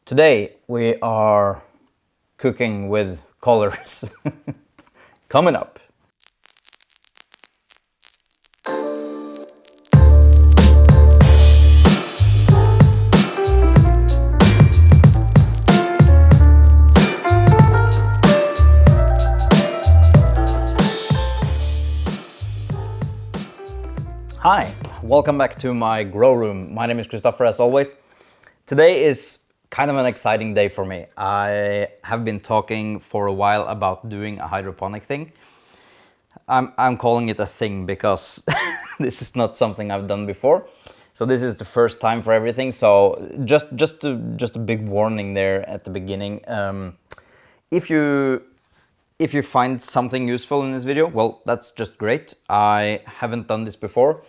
Today we are cooking with colors. Coming up. Hi, welcome back to my grow room. My name is Christopher as always. Today is kind of an exciting day for me. I have been talking for a while about doing a hydroponic thing. I'm calling it a thing because this is not something I've done before. So this is the first time for everything. So just a big warning there at the beginning. If you find something useful in this video, well, that's just great. I haven't done this before,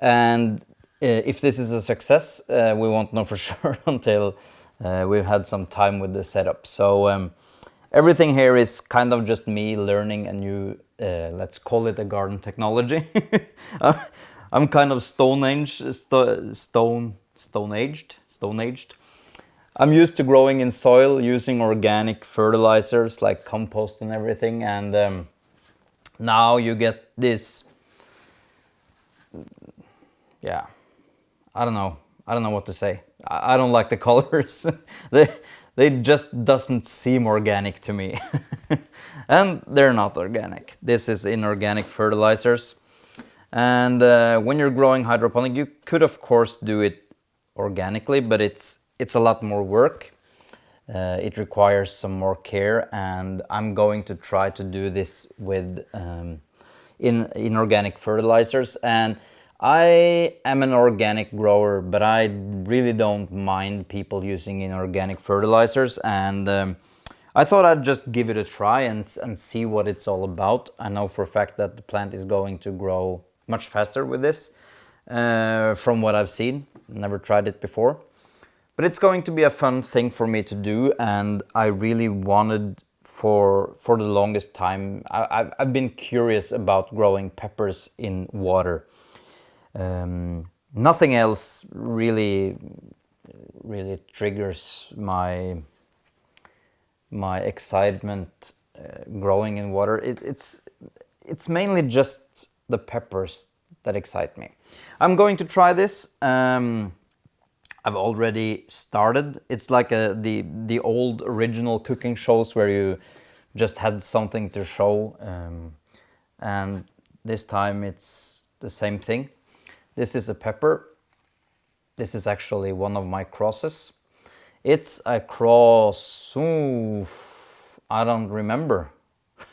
and if this is a success, we won't know for sure until we've had some time with the setup. So everything here is kind of just me learning a new, let's call it a garden technology. I'm kind of stone aged. I'm used to growing in soil using organic fertilizers like compost and everything, and now you get this. Yeah, I don't know what to say. I don't like the colors. they just doesn't seem organic to me, and they're not organic. This is inorganic fertilizers, and when you're growing hydroponic, you could of course do it organically, but it's a lot more work. It requires some more care, and I'm going to try to do this with inorganic fertilizers. And I am an organic grower, but I really don't mind people using inorganic fertilizers, and I thought I'd just give it a try and see what it's all about. I know for a fact that the plant is going to grow much faster with this, from what I've seen. Never tried it before. But it's going to be a fun thing for me to do, and I really wanted for the longest time. I've been curious about growing peppers in water. Nothing else really triggers my excitement growing in water. It's mainly just the peppers that excite me. I'm going to try this. I've already started. It's like the old original cooking shows where you just had something to show, and this time it's the same thing. This is a pepper. This is actually one of my crosses. It's a cross. I don't remember.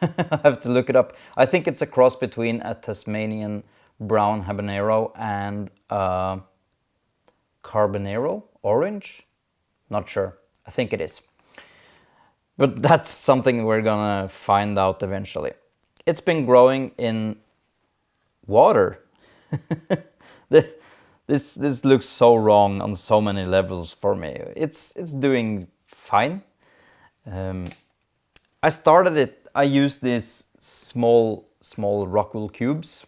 I have to look it up. I think it's a cross between a Tasmanian brown habanero and a Carbonero orange? Not sure. I think it is. But that's something we're gonna find out eventually. It's been growing in water. This looks so wrong on so many levels for me. It's doing fine. I started it. I used these small rockwool cubes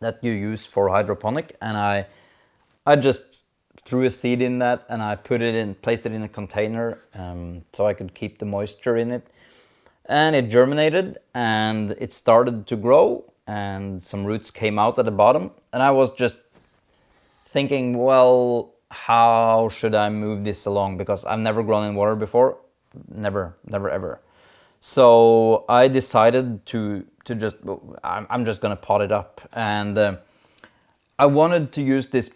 that you use for hydroponic, and I just threw a seed in that, and I placed it in a container, so I could keep the moisture in it. And it germinated, and it started to grow, and some roots came out at the bottom. And I was just thinking, well, how should I move this along? Because I've never grown in water before, never ever. So I decided to just, I'm just gonna pot it up, and I wanted to use this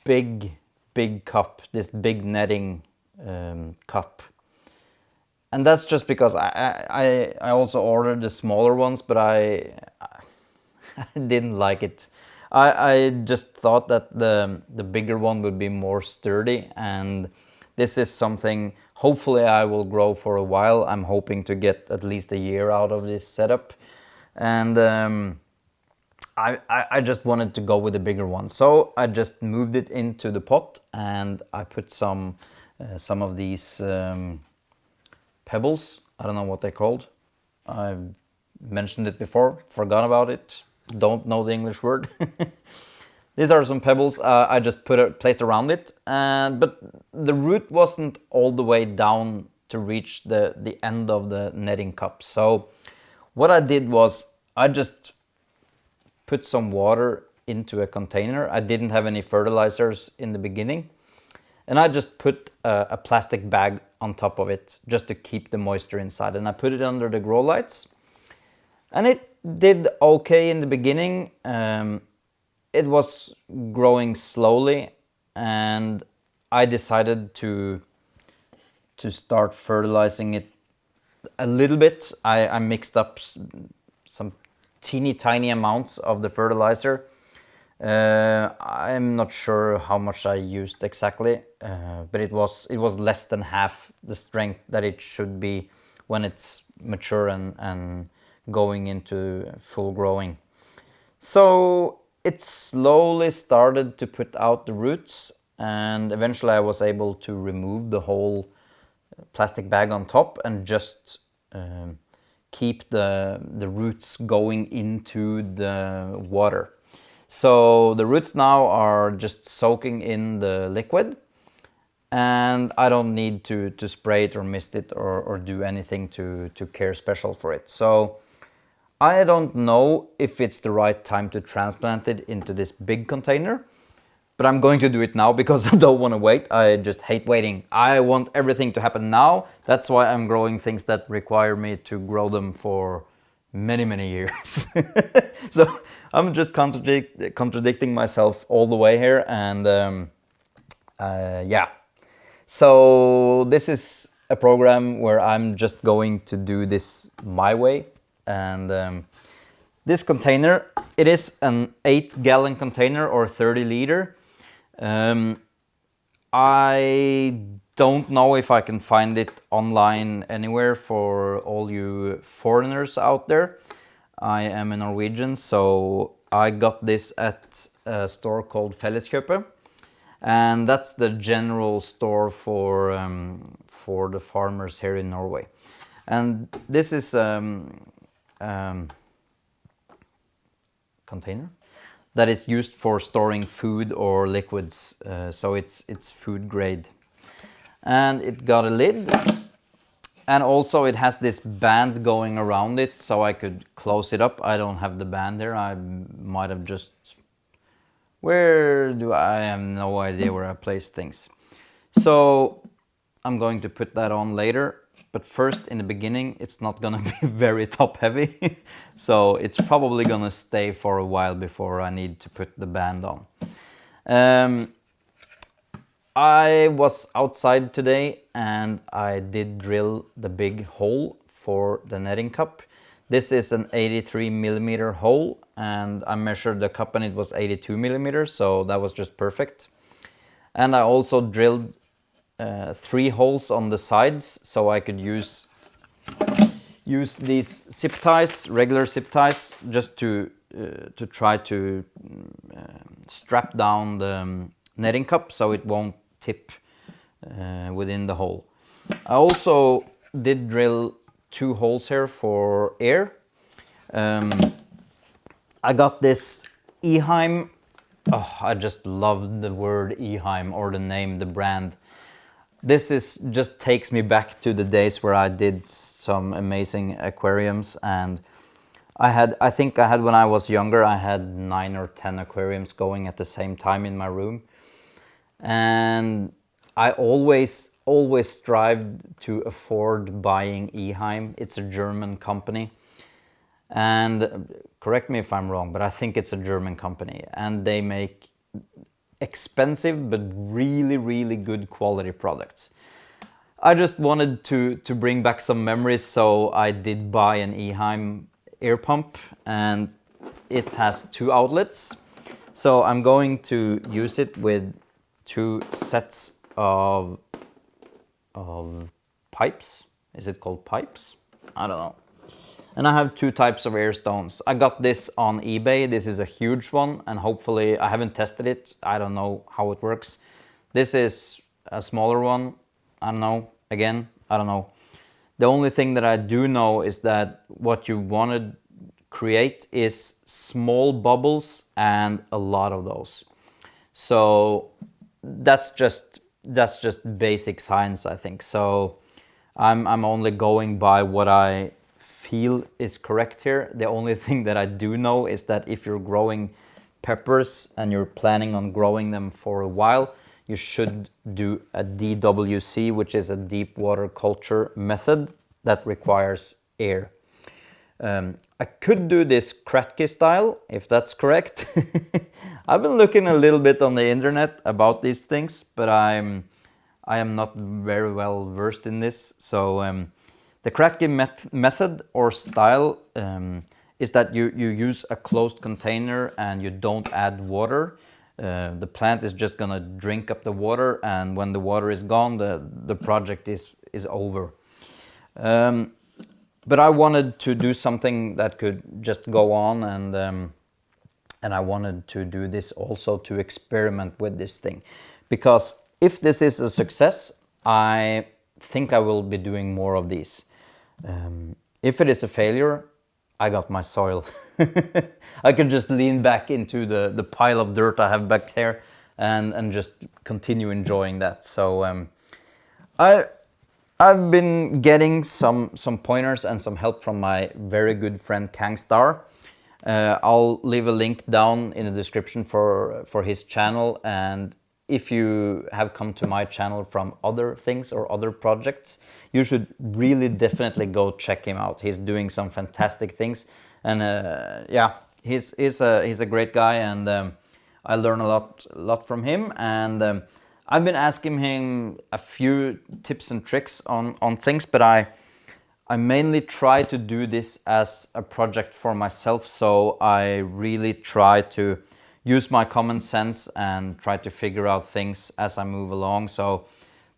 big cup, this big netting cup, and that's just because I also ordered the smaller ones, but I didn't like it. I just thought that the bigger one would be more sturdy, and this is something hopefully I will grow for a while. I'm hoping to get at least a year out of this setup, and I just wanted to go with the bigger one, so I just moved it into the pot, and I put some of these pebbles. I don't know what they're called. I've mentioned it before, forgot about it, don't know the English word. These are some pebbles I just placed around it, but the root wasn't all the way down to reach the end of the netting cup. So what I did was I just put some water into a container. I didn't have any fertilizers in the beginning, and I just put a plastic bag on top of it just to keep the moisture inside, and I put it under the grow lights, and it did okay in the beginning. It was growing slowly, and I decided to start fertilizing it a little bit. I mixed up some teeny tiny amounts of the fertilizer. I'm not sure how much I used exactly, but it was less than half the strength that it should be when it's mature and going into full growing. So it slowly started to put out the roots, and eventually I was able to remove the whole plastic bag on top and just keep the roots going into the water. So the roots now are just soaking in the liquid, and I don't need to spray it or mist it or do anything to care special for it. So I don't know if it's the right time to transplant it into this big container, but I'm going to do it now because I don't want to wait. I just hate waiting. I want everything to happen now. That's why I'm growing things that require me to grow them for many, many years. So I'm just contradicting myself all the way here, and yeah. So this is a program where I'm just going to do this my way. And this container, it is an 8-gallon container or 30 liter. I don't know if I can find it online anywhere for all you foreigners out there. I am a Norwegian, so I got this at a store called Felleskjøpet, and that's the general store for the farmers here in Norway. And this is container that is used for storing food or liquids, so it's food grade, and it got a lid, and also it has this band going around it so I could close it up. I don't have the band there. I might have just I have no idea where I place things, so I'm going to put that on later. But first, in the beginning, it's not gonna be very top heavy, so it's probably gonna stay for a while before I need to put the band on. I was outside today and I did drill the big hole for the netting cup. This is an 83 millimeter hole, and I measured the cup and it was 82 millimeters, so that was just perfect. And I also drilled 3 holes on the sides, so I could use these zip ties, regular zip ties, just to try to strap down the netting cup so it won't tip within the hole. I also did drill 2 holes here for air. I got this Eheim. Oh, I just love the word Eheim, or the name, the brand. This just takes me back to the days where I did some amazing aquariums, and I think I had when I was younger, I had 9 or 10 aquariums going at the same time in my room, and I always strived to afford buying Eheim. It's a German company, and correct me if I'm wrong, but I think it's a German company, and they make expensive but really good quality products. I just wanted to bring back some memories, so I did buy an Eheim air pump, and it has 2 outlets. So I'm going to use it with 2 sets of pipes. Is it called pipes? I don't know. And I have 2 types of air stones. I got this on eBay. This is a huge one, and hopefully, I haven't tested it. I don't know how it works. This is a smaller one. I don't know. Again, I don't know. The only thing that I do know is that what you want to create is small bubbles and a lot of those. So that's just basic science, I think. So I'm only going by what I feel is correct here. The only thing that I do know is that if you're growing peppers and you're planning on growing them for a while, you should do a DWC, which is a deep water culture method that requires air. I could do this Kratky style, if that's correct. I've been looking a little bit on the internet about these things, but I am not very well versed in this. So the Kratky method or style is that you use a closed container and you don't add water. The plant is just gonna drink up the water, and when the water is gone, the project is over. But I wanted to do something that could just go on, and I wanted to do this also to experiment with this thing, because if this is a success, I think I will be doing more of these. If it is a failure, I got my soil. I could just lean back into the pile of dirt I have back here and just continue enjoying that. So I've been getting some pointers and some help from my very good friend Kangstar. I'll leave a link down in the description for his channel, and if you have come to my channel from other things or other projects, you should really definitely go check him out. He's doing some fantastic things, and yeah, he's a great guy, and I learn a lot from him, and I've been asking him a few tips and tricks on things, but I mainly try to do this as a project for myself, so I really try to use my common sense and try to figure out things as I move along. So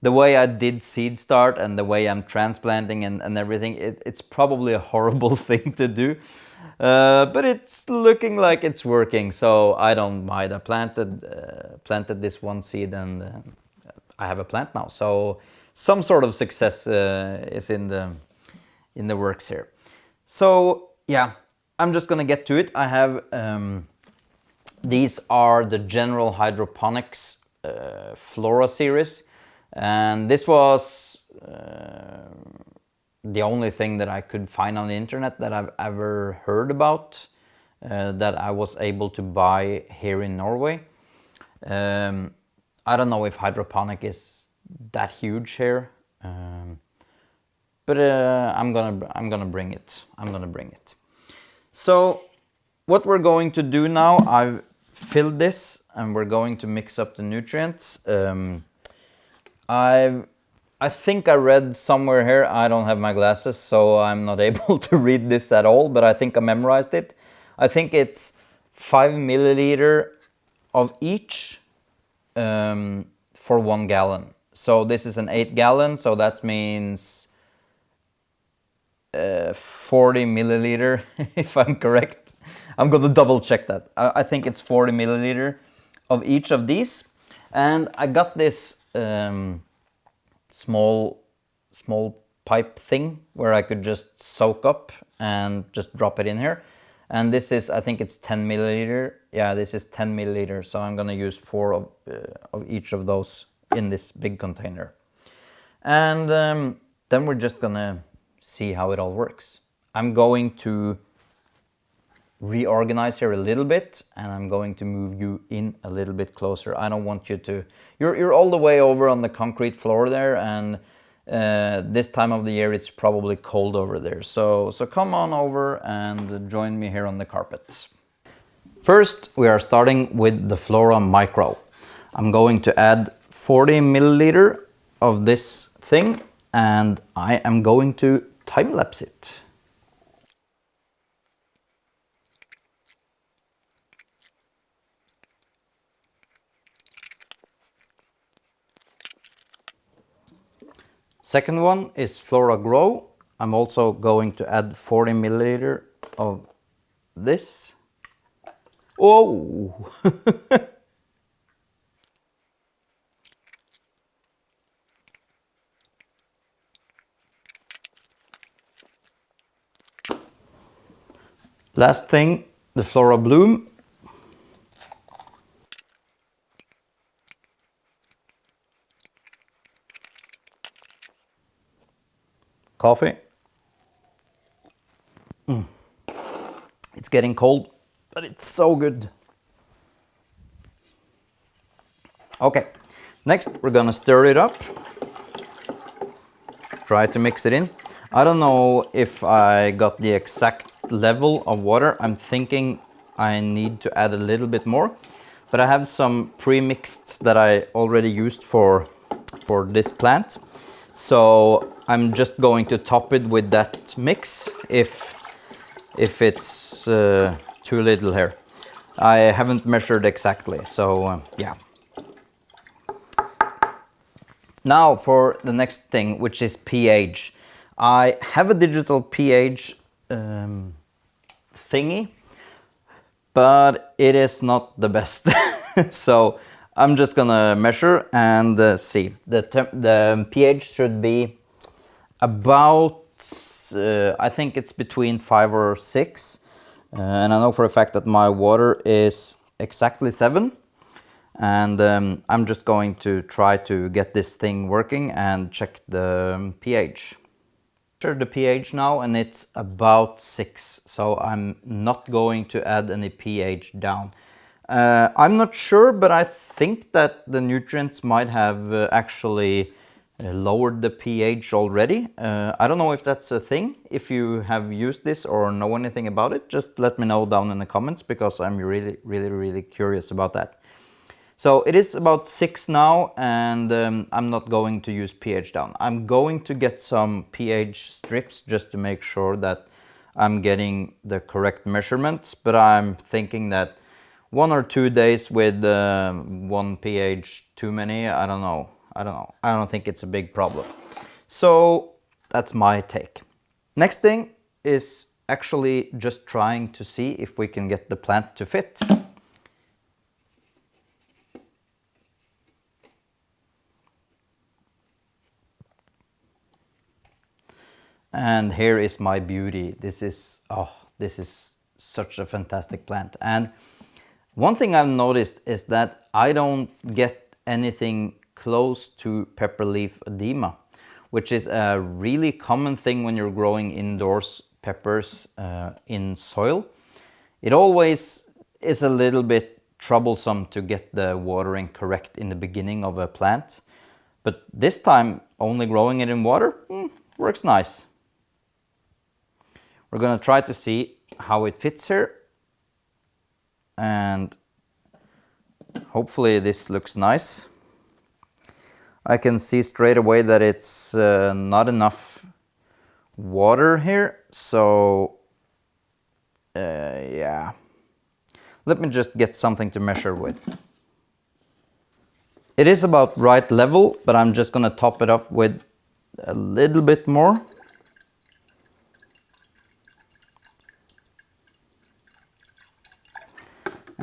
the way I did seed start and the way I'm transplanting and everything, it's probably a horrible thing to do, but it's looking like it's working, so I don't mind. I planted this one seed, and I have a plant now, so some sort of success is in the works here. So yeah, I'm just gonna get to it. I have these are the general hydroponics flora series, and this was the only thing that I could find on the internet that I've ever heard about, that I was able to buy here in Norway. I don't know if hydroponic is that huge here, but I'm gonna bring it. So what we're going to do now, I've filled this, and we're going to mix up the nutrients. I think I read somewhere here, I don't have my glasses, so I'm not able to read this at all, but I think I memorized it. I think it's 5 milliliter of each for 1 gallon. So this is an 8 gallon, so that means 40 milliliter, if I'm correct. I'm gonna double check that. I think it's 40 milliliter of each of these. And I got this small pipe thing where I could just soak up and just drop it in here. And this is, I think it's 10 milliliter. Yeah, this is 10 milliliter. So I'm gonna use 4 of each of those in this big container. And then we're just gonna see how it all works. I'm going to reorganize here a little bit, and I'm going to move you in a little bit closer. I don't want you to, you're all the way over on the concrete floor there, and this time of the year it's probably cold over there. So come on over and join me here on the carpet. First, we are starting with the Flora Micro. I'm going to add 40 milliliter of this thing, and I am going to time-lapse it. Second one is Flora Grow. I'm also going to add 40 milliliter of this. Oh! Last thing, the Flora Bloom. coffee. It's getting cold, but it's so good. Okay, next we're gonna stir it up. Try to mix it in. I don't know if I got the exact level of water. I'm thinking I need to add a little bit more, but I have some pre-mixed that I already used for this plant. So I'm just going to top it with that mix if it's too little here. I haven't measured exactly, so yeah. Now for the next thing, which is pH. I have a digital pH thingy, but it is not the best. So I'm just gonna measure and see. The pH should be about, I think it's between 5 or 6. And I know for a fact that my water is exactly 7. And I'm just going to try to get this thing working and check the pH. Measure the pH now and it's about 6, so I'm not going to add any pH down. I'm not sure, but I think that the nutrients might have actually lowered the pH already. I don't know if that's a thing. If you have used this or know anything about it, just let me know down in the comments, because I'm really curious about that. So it is about 6 now, and I'm not going to use pH down. I'm going to get some pH strips just to make sure that I'm getting the correct measurements, but I'm thinking that 1 or 2 days with 1 pH too many, I don't know. I don't think it's a big problem. So that's my take. Next thing is actually just trying to see if we can get the plant to fit. And here is my beauty. This is such a fantastic plant. And one thing I've noticed is that I don't get anything close to pepper leaf edema, which is a really common thing when you're growing indoors peppers in soil. It always is a little bit troublesome to get the watering correct in the beginning of a plant. But this time, only growing it in water works nice. We're going to try to see how it fits here, and hopefully this looks nice. I can see straight away that it's not enough water here, so yeah. Let me just get something to measure with. It is about right level, but I'm just going to top it up with a little bit more.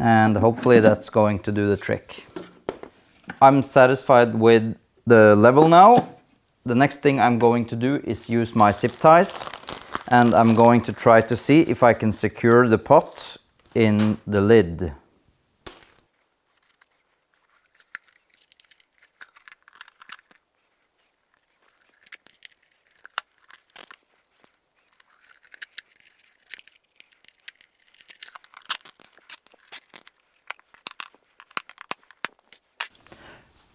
And hopefully that's going to do the trick. I'm satisfied with the level now. The next thing I'm going to do is use my zip ties, and I'm going to try to see if I can secure the pot in the lid.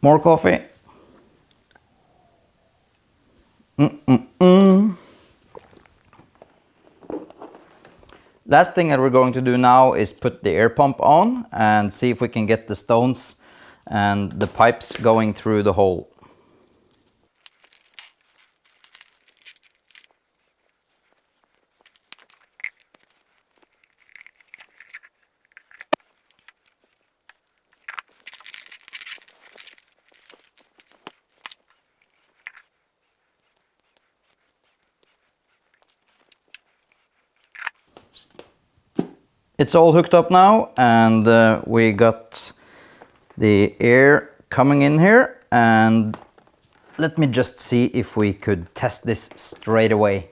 More coffee. Last thing that we're going to do now is put the air pump on and see if we can get the stones and the pipes going through the hole. It's all hooked up now, and we got the air coming in here, and let me just see if we could test this straight away.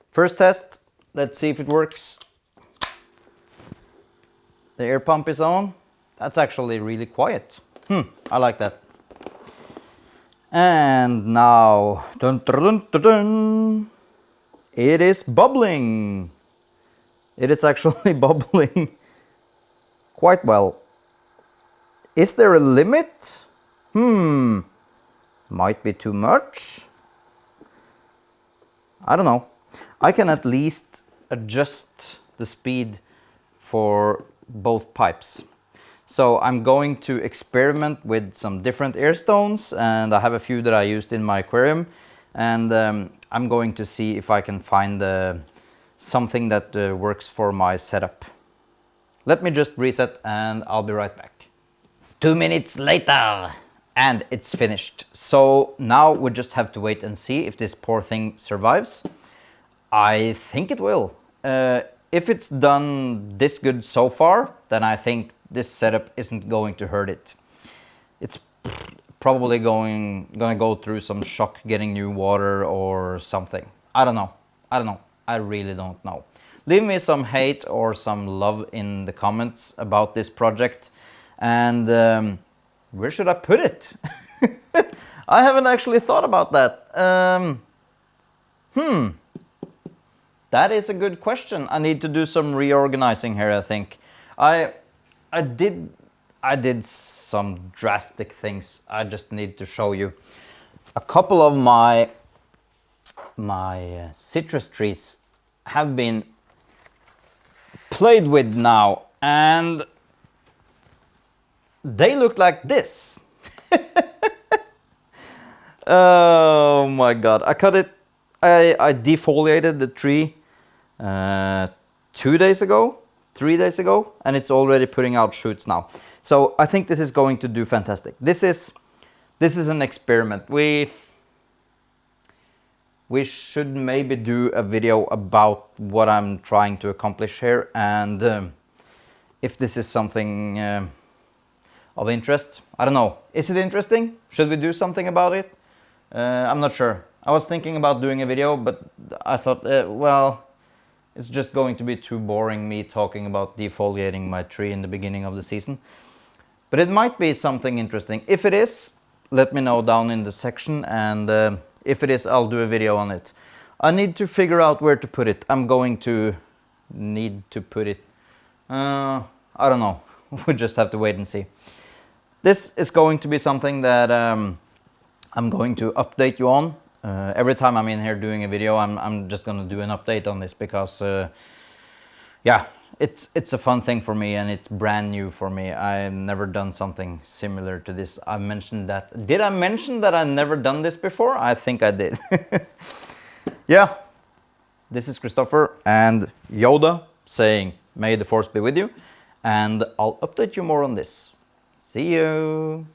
First test, let's see if it works. The air pump is on. That's actually really quiet. I like that. And now, dun, dun, dun, dun, it is bubbling. It is actually bubbling quite well. Is there a limit? Might be too much. I don't know. I can at least adjust the speed for both pipes. So I'm going to experiment with some different air stones, and I have a few that I used in my aquarium, and I'm going to see if I can find something that works for my setup. Let me just reset and I'll be right back. 2 minutes later and it's finished. So now we just have to wait and see if this poor thing survives. I think it will. If it's done this good so far, then I think this setup isn't going to hurt it. It's probably gonna go through some shock getting new water or something. I don't know. I really don't know. Leave me some hate or some love in the comments about this project. And where should I put it? I haven't actually thought about that. That is a good question. I need to do some reorganizing here, I think. I did some drastic things. I just need to show you. A couple of my citrus trees have been played with now, and they look like this. Oh my god, I cut it. I defoliated the tree 2 days ago, 3 days ago, and it's already putting out shoots now. So I think this is going to do fantastic. This is an experiment. We should maybe do a video about what I'm trying to accomplish here, and if this is something of interest. I don't know. Is it interesting? Should we do something about it? I'm not sure. I was thinking about doing a video, but I thought, well, it's just going to be too boring me talking about defoliating my tree in the beginning of the season. But it might be something interesting. If it is, let me know down in the section, and if it is, I'll do a video on it. I need to figure out where to put it. I'm going to need to put it, I don't know. We just have to wait and see. This is going to be something that I'm going to update you on. Every time I'm in here doing a video, I'm just going to do an update on this because, yeah, it's a fun thing for me and it's brand new for me. I've never done something similar to this. I mentioned that. Did I mention that I've never done this before? I think I did. Yeah, this is Christopher and Yoda saying, "May the force be with you," and I'll update you more on this. See you.